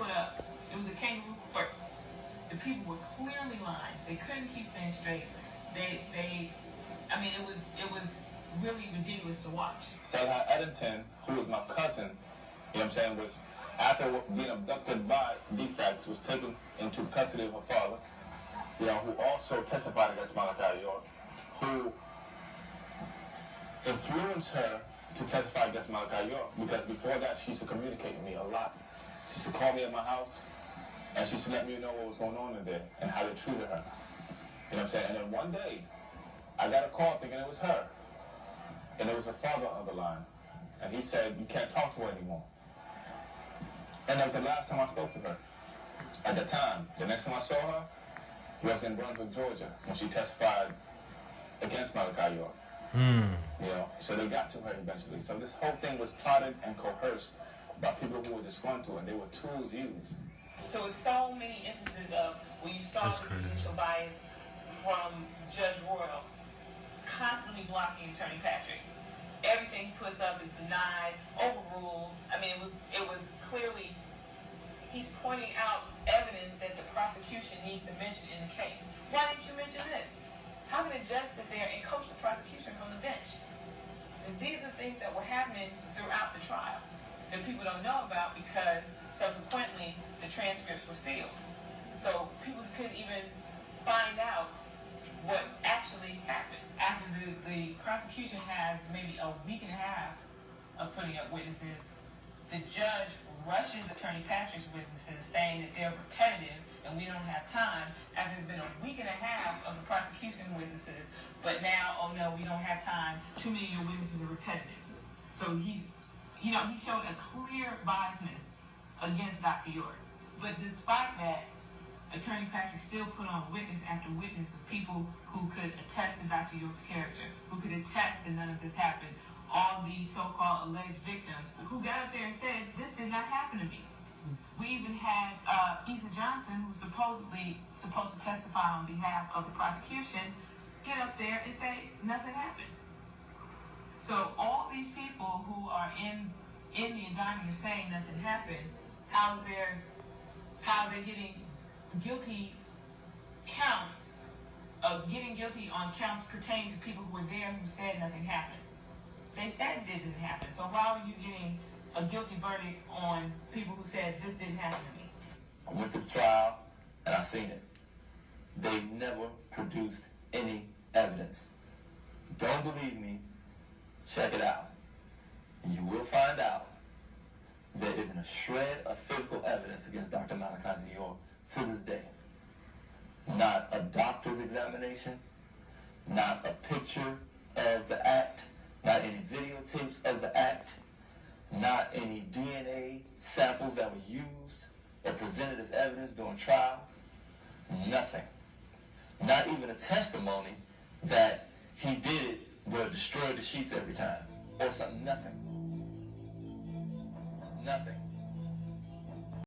put up, it was a kangaroo court. The people were clearly lying. They couldn't keep things straight. I mean, it was really ridiculous to watch. Salah Eddington, who was my cousin, you know what I'm saying, was, after being abducted by defects, was taken into custody of her father, you know, who also testified against Malachi York, who influenced her to testify against Malachi York, because before that, she used to communicate with me a lot. She used to call me at my house, and she used to let me know what was going on in there and how they treated her. You know what I'm saying? And then one day, I got a call thinking it was her. And it was her father on the line. And he said, you can't talk to her anymore. And that was the last time I spoke to her. At the time, the next time I saw her was in Brunswick, Georgia, when she testified against Malachi York. You know, so they got to her eventually. So this whole thing was plotted and coerced by people who were disgruntled, and they were tools used. So it's so many instances of where you saw the judicial bias from Judge Royal constantly blocking Attorney Patrick. Everything he puts up is denied, overruled. I mean, it was clearly, he's pointing out evidence that the prosecution needs to mention in the case. Why didn't you mention this? How can a judge sit there and coach the prosecution from the bench? And these are things that were happening throughout the trial that people don't know about because subsequently the transcripts were sealed. So people couldn't even find out what actually happened. After the prosecution has maybe a week and a half of putting up witnesses, the judge rushes Attorney Patrick's witnesses saying that they're repetitive and we don't have time, after it's been a week and a half of the prosecution witnesses, but now, oh no, we don't have time, too many of your witnesses are repetitive. So he showed a clear biasness against Dr. York. But despite that, Attorney Patrick still put on witness after witness of people who could attest to Dr. York's character, who could attest that none of this happened. All these so-called alleged victims who got up there and said, this did not happen to me. We even had Issa Johnson, who's supposedly supposed to testify on behalf of the prosecution, get up there and say nothing happened. So all these people who are in the indictment are saying nothing happened, how they're getting guilty counts of getting guilty on counts pertaining to people who were there who said nothing happened. They said it didn't happen. So why are you getting a guilty verdict on people who said this didn't happen to me? I went to the trial and I seen it. They never produced any evidence. Don't believe me? Check it out. You will find out there isn't a shred of physical evidence against Dr. Malachi Z York to this day. Not a doctor's examination, not a picture of the act, not any videotapes of the act, not any DNA samples that were used or presented as evidence during trial. Nothing. Not even a testimony that he did it but destroyed the sheets every time or something. Nothing. Nothing.